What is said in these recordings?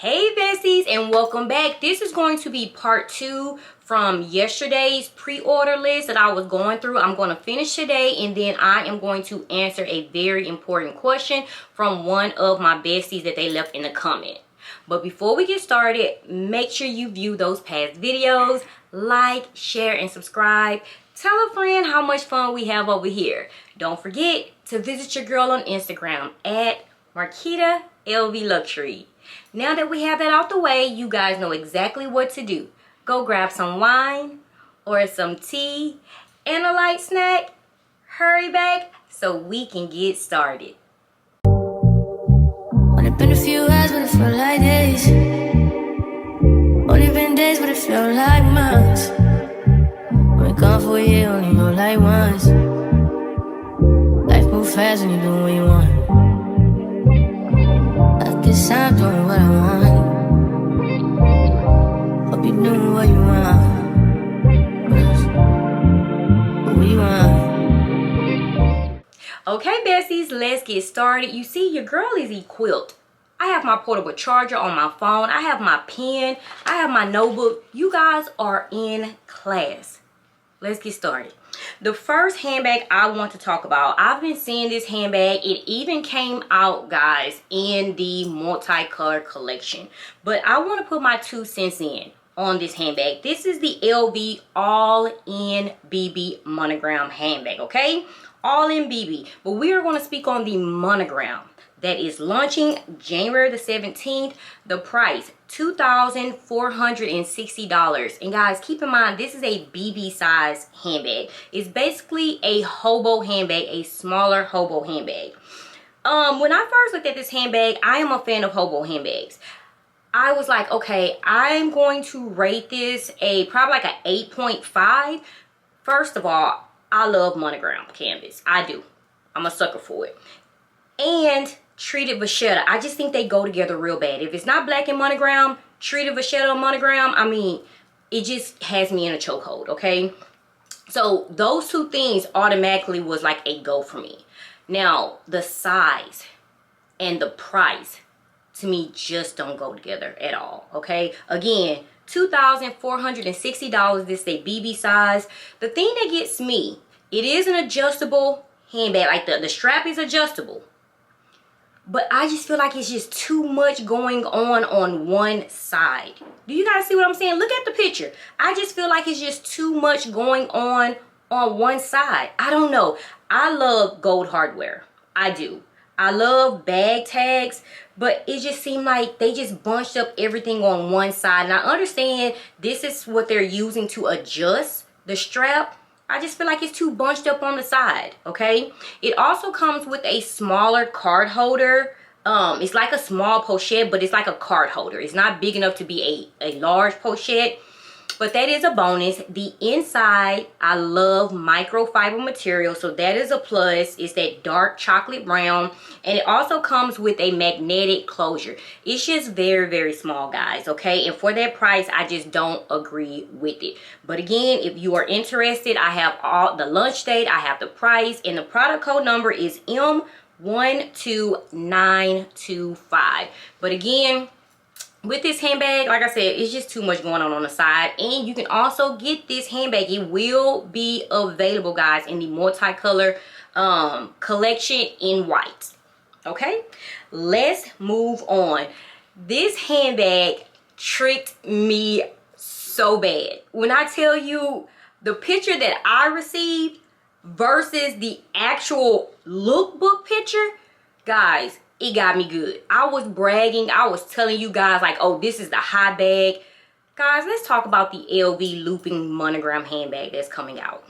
Hey besties, and welcome back. This is going to be part 2 from yesterday's pre-order list that I was going through. I'm going to finish today, and then I am going to answer a very important question from one of my besties that they left in the comment. But before we get started, make sure you view those past videos, like, share, and subscribe. Tell a friend how much fun we have over here. Don't forget to visit your girl on Instagram at marquitalvluxury. Now that we have that out the way, you guys know exactly what to do. Go grab some wine or some tea and a light snack. Hurry back so we can get started. Only been a few hours, but it felt like days. Only been days, but it felt like months. Been gone for a year, only know like once. Life moves fast when you're doing what you want. I guess I'm doing what I want. Hope you're doing what you want. What you want? Okay besties, let's get started. You see, your girl is equipped. I have my portable charger on my phone. I have my pen. I have my notebook. You guys are in class. Let's get started. The first handbag I want to talk about, I've been seeing this handbag. It even came out, guys, in the multicolor collection. But I want to put my 2 cents in on this handbag. This is the LV All-In BB Monogram handbag, okay? All-In BB. But we are going to speak on the Monogram that is launching January the 17th. The price, $2,460. And guys, keep in mind, this is a BB size handbag. It's basically a hobo handbag, a smaller hobo handbag. When I first looked at this handbag, I am a fan of hobo handbags. I was like, okay, I'm going to rate this probably like an 8.5. First of all, I love Monogram canvas. I do. I'm a sucker for it. And treated vachetta. I just think they go together real bad. If it's not black and Monogram, treated vachetta Monogram, I mean, it just has me in a chokehold, okay? So those 2 things automatically was like a go for me. Now, the size and the price, to me, just don't go together at all, okay? Again, $2,460. This is a BB size. The thing that gets me, it is an adjustable handbag. Like the strap is adjustable. But I just feel like it's just too much going on one side. Do you guys see what I'm saying? Look at the picture. I just feel like it's just too much going on one side. I don't know. I love gold hardware. I do. I love bag tags. But it just seemed like they just bunched up everything on one side. And I understand this is what they're using to adjust the strap. I just feel like it's too bunched up on the side, okay? It also comes with a smaller card holder. It's like a small pochette, but it's like a card holder. It's not big enough to be a large pochette, but that is a bonus. The inside, I love microfiber material, so that is a plus. It's that dark chocolate brown, and it also comes with a magnetic closure. It's just very, very small, guys, okay? And for that price, I just don't agree with it. But again, if you are interested, I have all the launch date, I have the price, and the product code number is M12925. But again, with this handbag, like I said, it's just too much going on the side. And you can also get this handbag. It will be available, guys, in the multicolor collection in white. Okay, let's move on. This handbag tricked me so bad. When I tell you the picture that I received versus the actual lookbook picture, guys, it got me good. I was bragging. I was telling you guys like, oh, this is the high bag. Guys, let's talk about the LV Looping Monogram handbag that's coming out.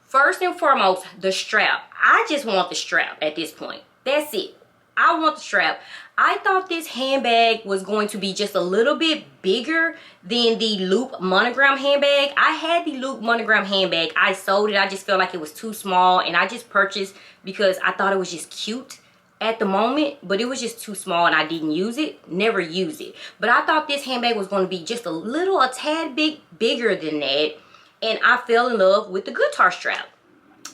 First and foremost, the strap. I just want the strap at this point. That's it. I want the strap. I thought this handbag was going to be just a little bit bigger than the Loop Monogram handbag. I had the Loop Monogram handbag. I sold it. I just felt like it was too small, and I just purchased because I thought it was just cute at the moment, but it was just too small and I didn't use it. Never used it. But I thought this handbag was going to be just a tad bit bigger than that, and I fell in love with the guitar strap.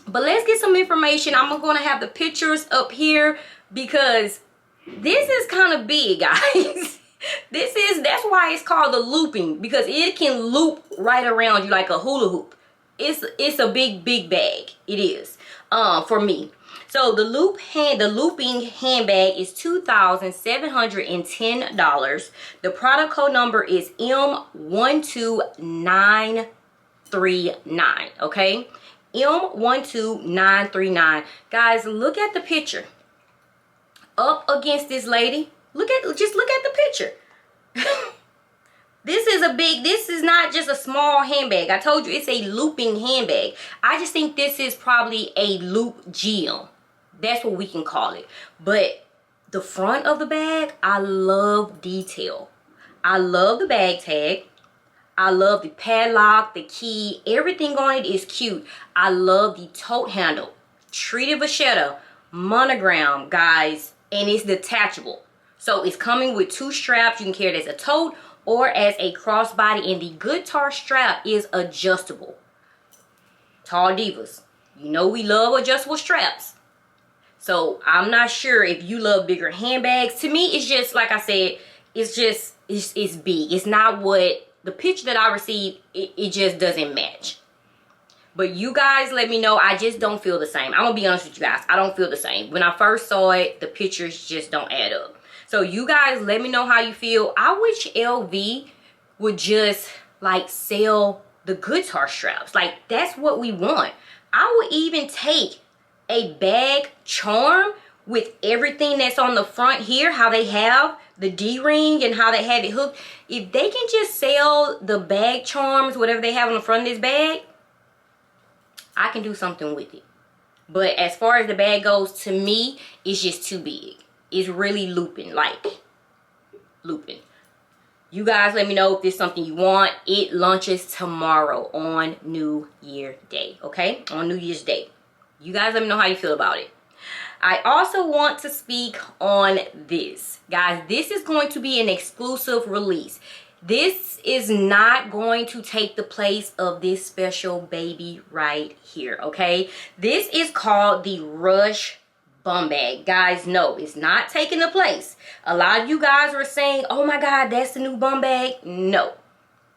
But let's get some information. I'm going to have the pictures up here because this is kind of big, guys. That's why it's called the looping, because it can loop right around you like a hula hoop. It's a big bag. It is for me. So the looping handbag is $2,710. The product code number is M12939. Okay, M12939. Guys, look at the picture up against this lady. Just look at the picture. This is not just a small handbag. I told you it's a looping handbag. I just think this is probably a loop gem. That's what we can call it. But the front of the bag, I love detail. I love the bag tag. I love the padlock, the key, everything on it is cute. I love the tote handle. Treated vachetta, monogram, guys, and it's detachable. So it's coming with 2 straps. You can carry it as a tote or as a crossbody, and the guitar strap is adjustable. Tall divas, you know we love adjustable straps. So I'm not sure if you love bigger handbags. To me, it's just, like I said, it's big. It's not what the picture that I received, it just doesn't match. But you guys let me know. I just don't feel the same. I'm gonna be honest with you guys. I don't feel the same. When I first saw it, the pictures just don't add up. So you guys let me know how you feel. I wish LV would just like sell the guitar straps. Like, that's what we want. I would even take a bag charm with everything that's on the front here, how they have the D-ring and how they have it hooked. If they can just sell the bag charms, whatever they have on the front of this bag, I can do something with it. But as far as the bag goes, to me, it's just too big. It's really looping, like looping. You guys let me know if this is something you want. It launches tomorrow on New Year Day, okay? On New Year's Day. You guys let me know how you feel about it. I also want to speak on this. Guys, this is going to be an exclusive release. This is not going to take the place of this special baby right here, okay? This is called the Rush Bum Bag. Guys, no, it's not taking the place. A lot of you guys were saying, oh my God, that's the new bum bag. No.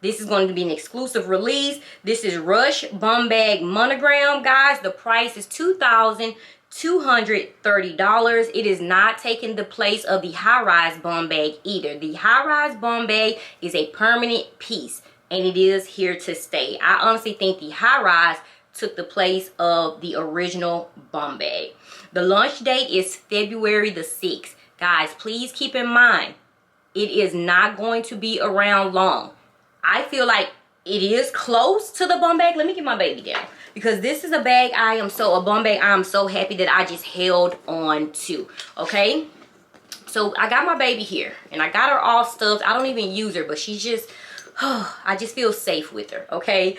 This is going to be an exclusive release. This is Rush Bum Bag Monogram, guys. The price is $2,230. It is not taking the place of the high-rise bum bag either. The high-rise bum bag is a permanent piece, and it is here to stay. I honestly think the high-rise took the place of the original bum bag. The launch date is February the 6th. Guys, please keep in mind, it is not going to be around long. I feel like it is close to the bum bag. Let me get my baby down, because this is a bag a bum bag I am so happy that I just held on to. Okay, so I got my baby here and I got her all stuffed. I don't even use her, but she's just I just feel safe with her. Okay,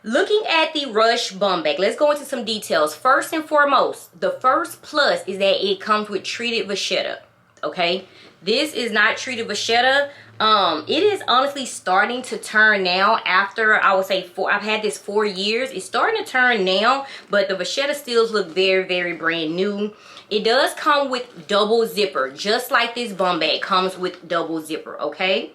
looking at the Rush bum bag, let's go into some details. First and foremost, the first plus is that it comes with treated vachetta. Okay, this is not treated vachetta. It is honestly starting to turn now after, I would say, I've had this 4 years. It's starting to turn now, but the vachetta stills look very, very brand new. It does come with double zipper, just like this bum bag comes with double zipper, okay?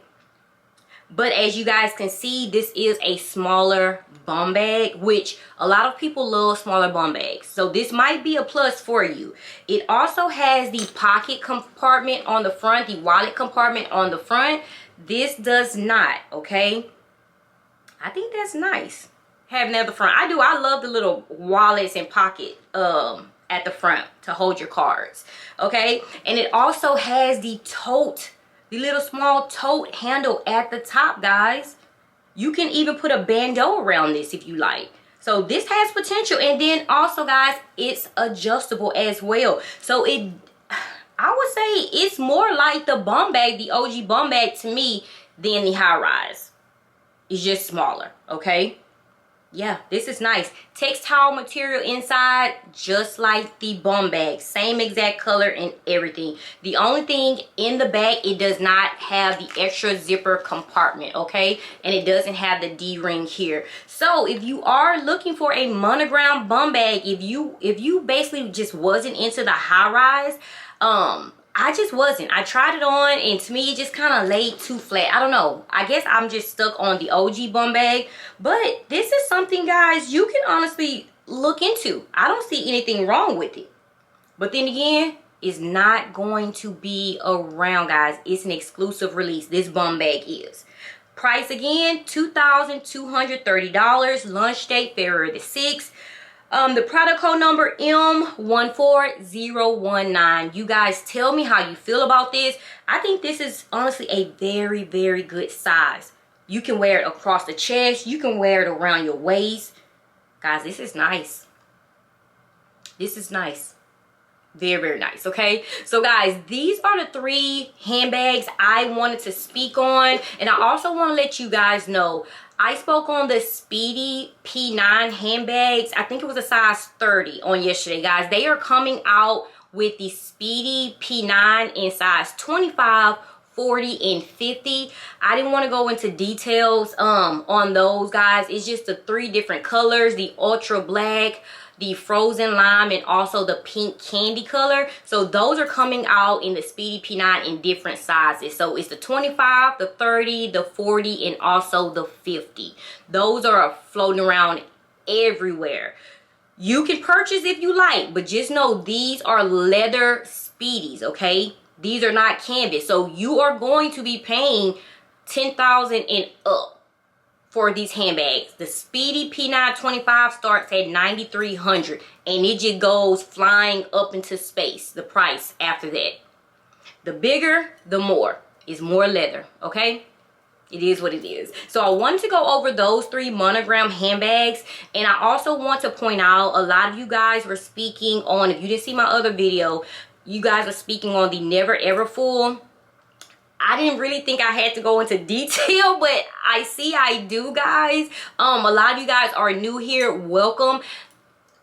But as you guys can see, this is a smaller bum bag, which a lot of people love smaller bum bags. So this might be a plus for you. It also has the pocket compartment on the front, the wallet compartment on the front. This does not, okay? I think that's nice, having that at the front. I do. I love the little wallets and pocket at the front to hold your cards, okay? And it also has the tote, the little small tote handle at the top, guys. You can even put a bandeau around this if you like. So this has potential. And then also, guys, it's adjustable as well. So I would say it's more like the bum bag, the OG bum bag to me, than the high rise. It's just smaller, okay? Yeah, this is nice. Textile material inside, just like the bum bag. Same exact color and everything. The only thing in the bag, it does not have the extra zipper compartment, okay? And it doesn't have the D-ring here. So if you are looking for a monogram bum bag, if you basically just wasn't into the high rise, I just wasn't. I tried it on, and to me, it just kind of laid too flat. I don't know. I guess I'm just stuck on the OG bum bag. But this is something, guys, you can honestly look into. I don't see anything wrong with it. But then again, it's not going to be around, guys. It's an exclusive release. This bum bag is. Price again, $2,230. Launch date, February the 6th. The product code number M14019. You guys tell me how you feel about this. I think this is honestly a very, very good size. You can wear it across the chest. You can wear it around your waist. Guys, this is nice. This is nice. Very, very nice. Okay, so guys, these are the 3 handbags I wanted to speak on, and I also want to let you guys know I spoke on the Speedy P9 handbags. I think it was a size 30 on yesterday, guys. They are coming out with the Speedy P9 in size 25, 40, and 50. I didn't want to go into details on those, guys. It's just the 3 different colors, the ultra black, the frozen lime, and also the pink candy color. So those are coming out in the Speedy P9 in different sizes. So it's the 25, the 30, the 40, and also the 50. Those are floating around everywhere. You can purchase if you like, but just know these are leather Speedies, okay? These are not canvas. So you are going to be paying $10,000 and up for these handbags. The Speedy P9 25 starts at $9,300, and it just goes flying up into space, the price after that. The bigger, the more. It's more leather, okay? It is what it is. So I wanted to go over those 3 Monogram handbags, and I also want to point out, a lot of you guys were speaking on, if you didn't see my other video, you guys are speaking on the Never Ever Full. I didn't really think I had to go into detail, but I see I do, guys. A lot of you guys are new here. Welcome.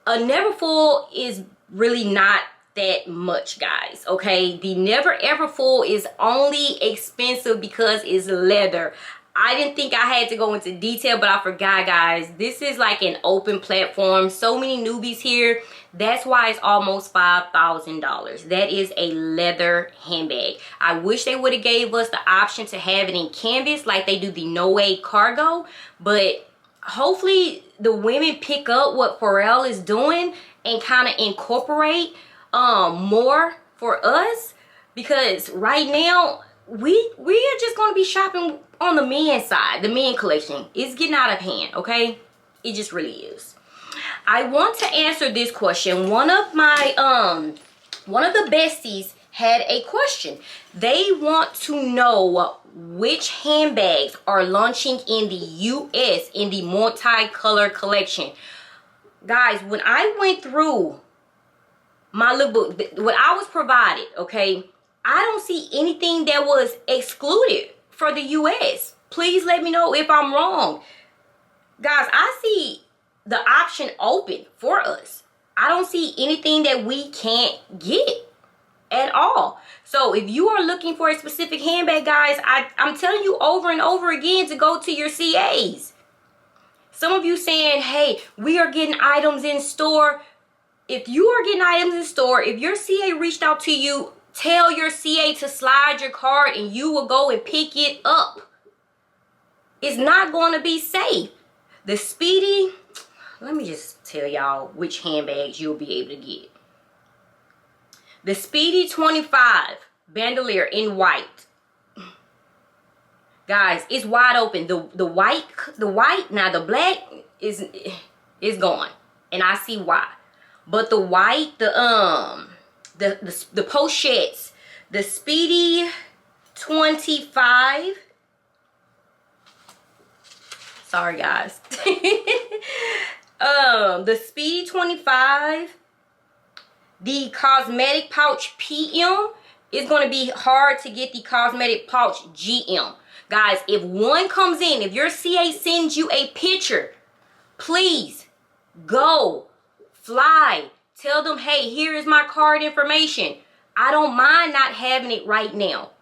A Never Full is really not that much, guys, okay? The Never Ever Full is only expensive because it's leather. I didn't think I had to go into detail, but I forgot, guys. This is like an open platform. So many newbies here. That's why it's almost $5,000. That is a leather handbag. I wish they would have gave us the option to have it in canvas like they do the No-Way cargo. But hopefully the women pick up what Pharrell is doing and kind of incorporate more for us. Because right now, we are just going to be shopping on the men's side. The men collection is getting out of hand, okay? It just really is. I want to answer this question. One of the besties had a question. They want to know which handbags are launching in the US in the multi-color collection. Guys, when I went through my lookbook, what I was provided, okay, I don't see anything that was excluded for the US. Please let me know if I'm wrong. Guys, I see the option open for us. I don't see anything that we can't get at all. So if you are looking for a specific handbag, guys, I'm telling you over and over again to go to your CAs. Some of you saying, hey, we are getting items in store. If you are getting items in store, if your CA reached out to you, tell your CA to slide your card and you will go and pick it up. It's not going to be safe. The Speedy, let me just tell y'all which handbags you'll be able to get. The Speedy 25 bandolier in white. Guys, it's wide open. The white, now the black is gone. And I see why. But the white, the pochettes, the Speedy 25. Sorry, guys. The Speedy 25, the cosmetic pouch PM, is going to be hard to get the cosmetic pouch GM. Guys, if one comes in, if your CA sends you a picture, please go, fly, tell them, hey, here is my card information. I don't mind not having it right now.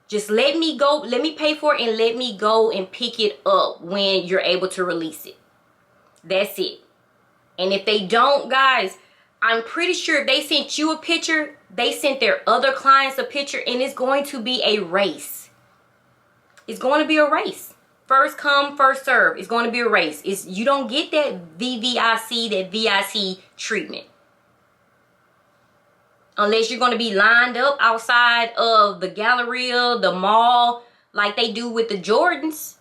Just let me go, let me pay for it, and let me go and pick it up when you're able to release it. That's it. And if they don't, guys, I'm pretty sure if they sent you a picture, they sent their other clients a picture, and it's going to be a race. It's going to be a race. First come, first serve. It's going to be a race. You don't get that VVIC, that VIC treatment. Unless you're going to be lined up outside of the Galleria, the mall, like they do with the Jordans.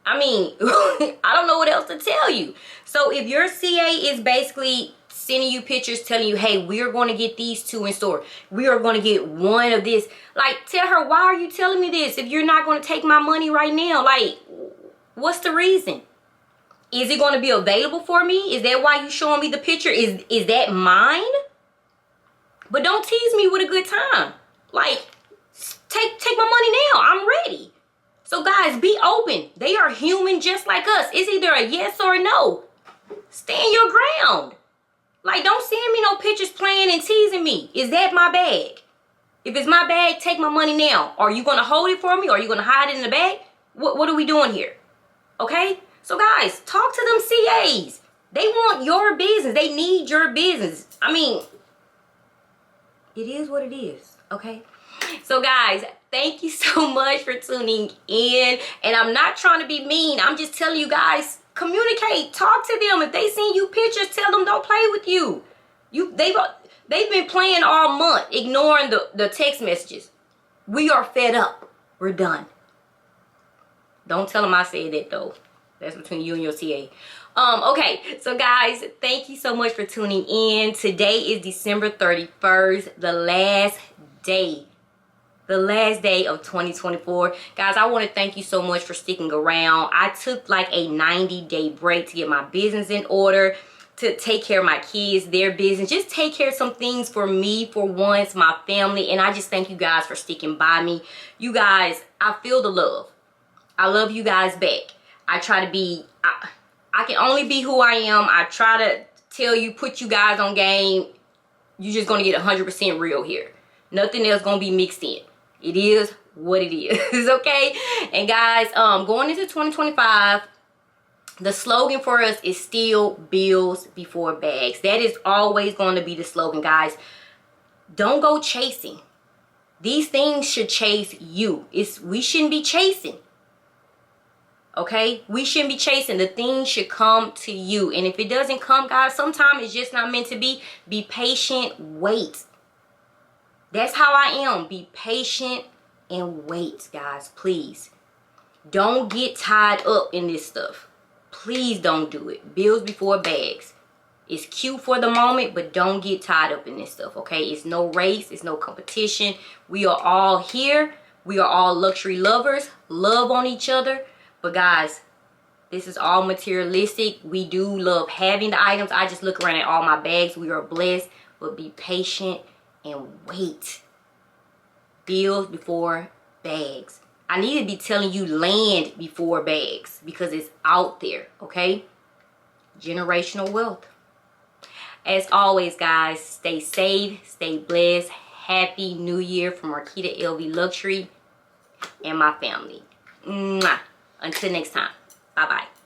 I mean, I don't know what else to tell you. So if your CA is basically sending you pictures telling you, hey, we are going to get these 2 in store. We are going to get 1 of this. Like, tell her, why are you telling me this if you're not going to take my money right now? Like, what's the reason? Is it going to be available for me? Is that why you showing me the picture? Is that mine? But don't tease me with a good time. Like, take my money now. I'm ready. So guys, be open. They are human just like us. It's either a yes or a no. Stand your ground. Like, don't send me no pictures playing and teasing me. Is that my bag? If it's my bag, take my money now. Are you going to hold it for me? Or are you going to hide it in the bag? What are we doing here? Okay? So guys, talk to them CAs. They want your business. They need your business. I mean, it is what it is. Okay? So guys, thank you so much for tuning in. And I'm not trying to be mean. I'm just telling you guys, communicate. Talk to them. If they send you pictures, tell them don't play with you. They've been playing all month, ignoring the text messages. We are fed up. We're done. Don't tell them I said that though. That's between you and your CA. Okay, so guys, thank you so much for tuning in. Today is December 31st, the last day of 2024. Guys, I want to thank you so much for sticking around. I took like a 90-day break to get my business in order, to take care of my kids, their business, just take care of some things for me, for once, my family. And I just thank you guys for sticking by me. You guys, I feel the love. I love you guys back. I try to be, I can only be who I am. I try to tell you, put you guys on game. You're just going to get 100% real here. Nothing else going to be mixed in. It is what it is, okay? And guys, going into 2025, the slogan for us is still bills before bags. That is always going to be the slogan, guys. Don't go chasing. These things should chase you. We shouldn't be chasing. Okay? We shouldn't be chasing. The things should come to you. And if it doesn't come, guys, sometimes it's just not meant to be. Be patient. Wait. That's how I am. Be patient and wait, guys. Please. Don't get tied up in this stuff. Please don't do it. Bills before bags. It's cute for the moment, but don't get tied up in this stuff, okay? It's no race. It's no competition. We are all here. We are all luxury lovers. Love on each other. But guys, this is all materialistic. We do love having the items. I just look around at all my bags. We are blessed. But be patient and wait. Bills before bags. I need to be telling you land before bags because it's out there, okay? Generational wealth. As always, guys, stay safe, stay blessed. Happy New Year from KURVES Luxury and my family. Mwah. Until next time. Bye-bye.